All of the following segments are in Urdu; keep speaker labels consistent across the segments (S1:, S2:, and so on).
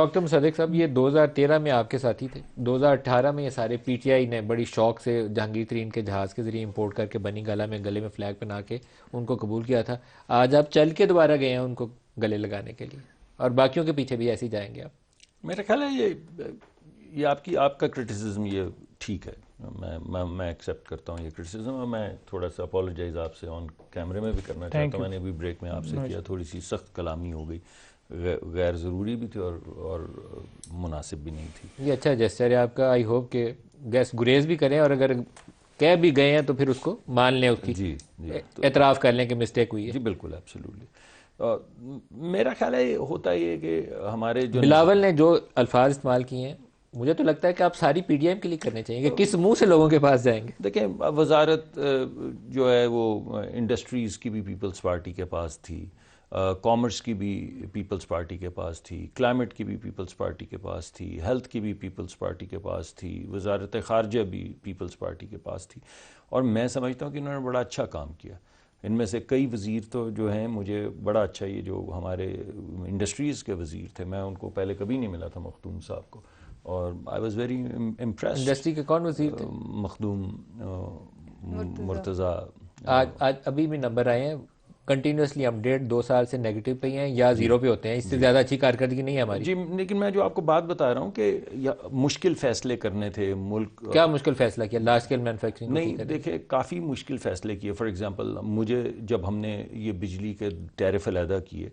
S1: ڈاکٹر مصدق صاحب، یہ 2013 میں آپ کے ساتھی تھے، 2018 میں یہ سارے پی ٹی آئی نے بڑی شوق سے جہانگیر ترین کے جہاز کے ذریعے امپورٹ کر کے بنی گالہ میں گلے میں فلیگ پہنا کے ان کو قبول کیا تھا. آج آپ چل کے دوبارہ گئے ہیں ان کو گلے لگانے کے لیے، اور باقیوں کے پیچھے بھی ایسے ہی جائیں گے آپ؟
S2: میرا خیال ہے یہ آپ کا کرٹیسزم یہ ٹھیک ہے، میں ایکسیپٹ کرتا ہوں یہ کرٹیسزم، اور میں تھوڑا سا اپولوجائز آپ سے آن کیمرے میں بھی کرنا چاہتا ہوں. میں نے ابھی بریک میں آپ سے کیا، تھوڑی سی سخت کلامی ہو گئی، غیر ضروری بھی تھی اور مناسب بھی نہیں تھی.
S1: یہ اچھا جیسچر ہے آپ کا. آئی ہوپ کہ گریز بھی کریں، اور اگر کہہ بھی گئے ہیں تو پھر اس کو مان لیں، اس کی
S2: جی
S1: اعتراف کر لیں کہ مسٹیک ہوئی ہے.
S2: جی بالکل ایبسلیوٹلی. میرا خیال ہے ہوتا یہ کہ ہمارے جو
S1: بلاول نے جو الفاظ استعمال کیے ہیں، مجھے تو لگتا ہے کہ آپ ساری پی ڈی ایم کے لیے کرنے چاہیے کہ کس منہ سے لوگوں کے پاس جائیں گے.
S2: دیکھیں، وزارت جو ہے وہ انڈسٹریز کی بھی پیپلز پارٹی کے پاس تھی، کامرس کی بھی پیپلز پارٹی کے پاس تھی، کلائمیٹ کی بھی پیپلز پارٹی کے پاس تھی، ہیلتھ کی بھی پیپلز پارٹی کے پاس تھی، وزارت خارجہ بھی پیپلز پارٹی کے پاس تھی. اور میں سمجھتا ہوں کہ انہوں نے بڑا اچھا کام کیا. ان میں سے کئی وزیر تو جو ہیں، مجھے بڑا اچھا یہ جو ہمارے انڈسٹریز کے وزیر تھے، میں ان کو پہلے کبھی نہیں ملا تھا، مخدوم صاحب کو، اور I was very impressed.
S1: Industry کے کون وزیر تھے؟
S2: مخدوم مرتضیٰ.
S1: آج ابھی بھی نمبر آئے ہیں کنٹینیوسلی اپڈیٹ 2 سال سے نیگیٹو پہ ہی ہیں یا زیرو پہ ہوتے ہیں، اس سے زیادہ اچھی کارکردگی نہیں ہے ہماری.
S2: جی، لیکن میں جو آپ کو بات بتا رہا ہوں کہ مشکل فیصلے کرنے تھے ملک.
S1: کیا مشکل فیصلہ کیا؟ لارج اسکیل مینوفیکچرنگ
S2: نہیں، دیکھیں کافی مشکل فیصلے کیے. فار ایگزامپل مجھے جب ہم نے یہ بجلی کے ٹیرف علیحدہ کیے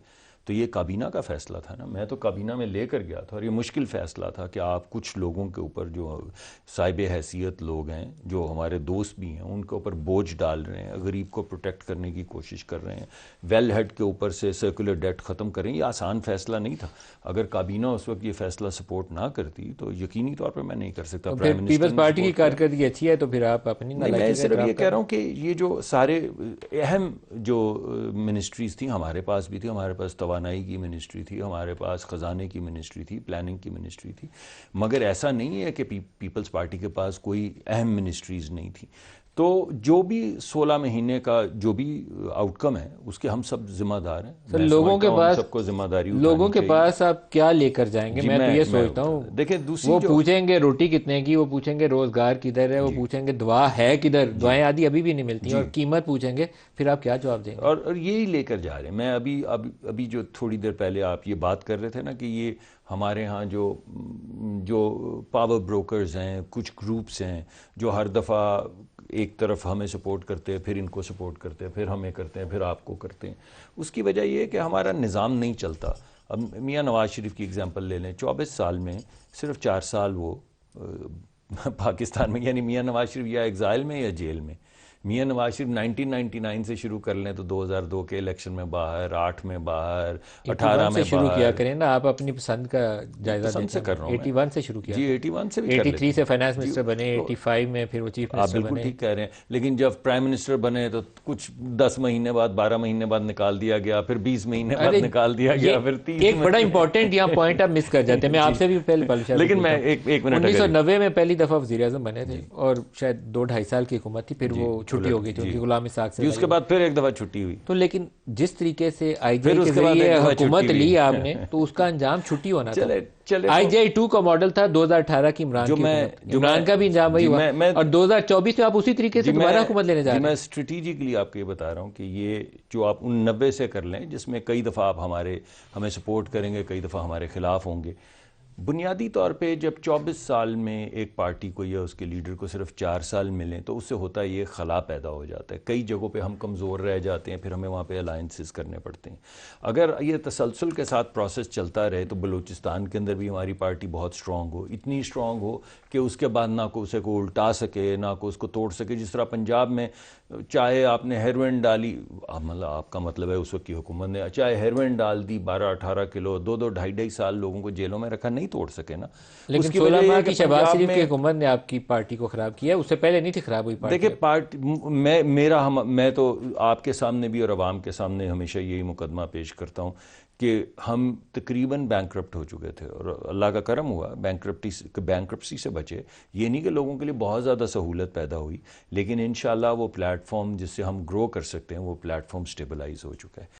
S2: تو یہ کابینہ کا فیصلہ تھا نا، میں تو کابینہ میں لے کر گیا تھا، اور یہ مشکل فیصلہ تھا کہ آپ کچھ لوگوں کے اوپر جو صاحب حیثیت لوگ ہیں، جو ہمارے دوست بھی ہیں، ان کے اوپر بوجھ ڈال رہے ہیں، غریب کو پروٹیکٹ کرنے کی کوشش کر رہے ہیں، ویل ہیڈ کے اوپر سے سرکولر ڈیٹ ختم کریں. یہ آسان فیصلہ نہیں تھا. اگر کابینہ اس وقت یہ فیصلہ سپورٹ نہ کرتی تو یقینی طور پر میں نہیں کر سکتا.
S1: پیپلز پارٹی کی کارکردگی اچھی ہے تو پھر آپ اپنی
S2: میں صرف یہ کہہ رہا ہوں کہ یہ جو سارے اہم جو منسٹریز تھیں ہمارے پاس بھی تھی. ہمارے پاس توانائی کی منسٹری تھی، ہمارے پاس خزانے کی منسٹری تھی، پلاننگ کی منسٹری تھی، مگر ایسا نہیں ہے کہ پیپلز پارٹی کے پاس کوئی اہم منسٹریز نہیں تھی. تو جو بھی 16 مہینے کا جو بھی آؤٹ کم ہے اس کے ہم سب ذمہ دار ہیں.
S1: سر لوگوں کے پاس
S2: سب کو ذمہ داری
S1: لوگوں کے پاس آپ کیا لے کر جائیں گے؟ میں تو یہ سوچتا ہوں،
S2: دیکھیں دوسری
S1: وہ پوچھیں گے روٹی کتنے کی، وہ پوچھیں گے روزگار کدھر ہے، وہ پوچھیں گے دعا ہے کدھر، دعائیں آدھی ابھی بھی نہیں ملتی، اور قیمت پوچھیں گے، پھر آپ کیا جواب دیں گے؟
S2: اور یہی لے کر جا رہے ہیں. میں ابھی جو تھوڑی دیر پہلے آپ یہ بات کر رہے تھے نا کہ یہ ہمارے ہاں جو پاور بروکرز ہیں، کچھ گروپس ہیں جو ہر دفعہ ایک طرف ہمیں سپورٹ کرتے ہیں، پھر ان کو سپورٹ کرتے ہیں، پھر ہمیں کرتے ہیں، پھر آپ کو کرتے ہیں. اس کی وجہ یہ ہے کہ ہمارا نظام نہیں چلتا. اب میاں نواز شریف کی اگزامپل لے لیں. 24 سال میں صرف 4 سال وہ پاکستان میں، یعنی میاں نواز شریف یا ایگزائل میں یا جیل میں. میاں نواز شریف 1999 سے شروع کر لیں تو 2002 کے الیکشن میں باہر، 8 میں باہر، 18 میں
S1: شروع کیا کریں نا. آپ اپنی پسند کا جائزہ
S2: پسند سے کر رہا ہوں.
S1: 81 سے شروع کیا.
S2: جی 81 سے بھی کر
S1: 83 سے فائنانس منسٹر بنے، 85 میں پھر وہ چیف
S2: آپ
S1: منسٹر
S2: بالکل
S1: بنے.
S2: ٹھیک کہہ رہے ہیں. لیکن جب پرائم منسٹر بنے تو کچھ 10 مہینے بعد، 12 مہینے بعد نکال دیا گیا، پھر 20 مہینے بعد نکال دیا گیا، پھر 30.
S1: ایک بڑا امپورٹنٹ یہاں پوائنٹ آپ مس کر جاتے ہیں. میں آپ سے بھی پہلے
S2: لیکن میں ایک منٹ
S1: 1990 میں پہلی دفعہ وزیر اعظم بنے تھے، اور شاید 2-2.5 سال کی حکومت تھی، پھر وہ چھٹی ہو گئی تھی ان کی غلام اسحاق سے.
S2: اس کے بعد پھر ایک دفعہ چھٹی ہوئی.
S1: تو لیکن جس طریقے سے آئی جے کے ذریعے حکومت لی آپ نے، تو اس کا انجام چھٹی ہونا تھا. آئی جے 2 کا ماڈل تھا 2018 کی عمران کی حکومت، عمران کا بھی انجام وہی ہوا، اور 2024 میں آپ اسی طریقے سے دوبارہ حکومت لینے جا رہے ہیں.
S2: میں اسٹریٹجکلی آپ کو یہ بتا رہا ہوں کہ یہ جو آپ 90 سے کر لیں، جس میں کئی دفعہ آپ ہمیں سپورٹ کریں گے، کئی دفعہ ہمارے خلاف ہوں گے. بنیادی طور پہ جب 24 سال میں ایک پارٹی کو یا اس کے لیڈر کو صرف 4 سال ملیں تو اس سے ہوتا ہے یہ خلا پیدا ہو جاتا ہے. کئی جگہوں پہ ہم کمزور رہ جاتے ہیں، پھر ہمیں وہاں پہ الائنسز کرنے پڑتے ہیں. اگر یہ تسلسل کے ساتھ پروسیس چلتا رہے تو بلوچستان کے اندر بھی ہماری پارٹی بہت اسٹرانگ ہو، اتنی اسٹرانگ ہو کہ اس کے بعد نہ کو اسے کو الٹا سکے، نہ کو اس کو توڑ سکے. جس طرح پنجاب میں چاہے آپ نے ہیروئن ڈالی، مطلب آپ کا مطلب ہے اس وقت کی حکومت نے چاہے ہیروئن ڈال دی 12-18 کلو، 2-2 سال لوگوں کو جیلوں میں رکھا، نہیں توڑ سکے نا.
S1: لیکن 16 ماہ کی شہباز شریف کی حکومت نے آپ کی پارٹی کو خراب کیا، اس سے پہلے نہیں تھی خراب ہوئی پارٹی.
S2: دیکھیں میں تو آپ کے سامنے بھی اور عوام کے سامنے ہمیشہ یہی مقدمہ پیش کرتا ہوں کہ ہم تقریباً بینکرپٹ ہو چکے تھے، اور اللہ کا کرم ہوا بینکرپسی سے بچے. یہ نہیں کہ لوگوں کے لیے بہت زیادہ سہولت پیدا ہوئی، لیکن انشاءاللہ وہ پلیٹ فارم جس سے ہم گرو کر سکتے ہیں، وہ پلیٹ فارم سٹیبلائز ہو چکا ہے.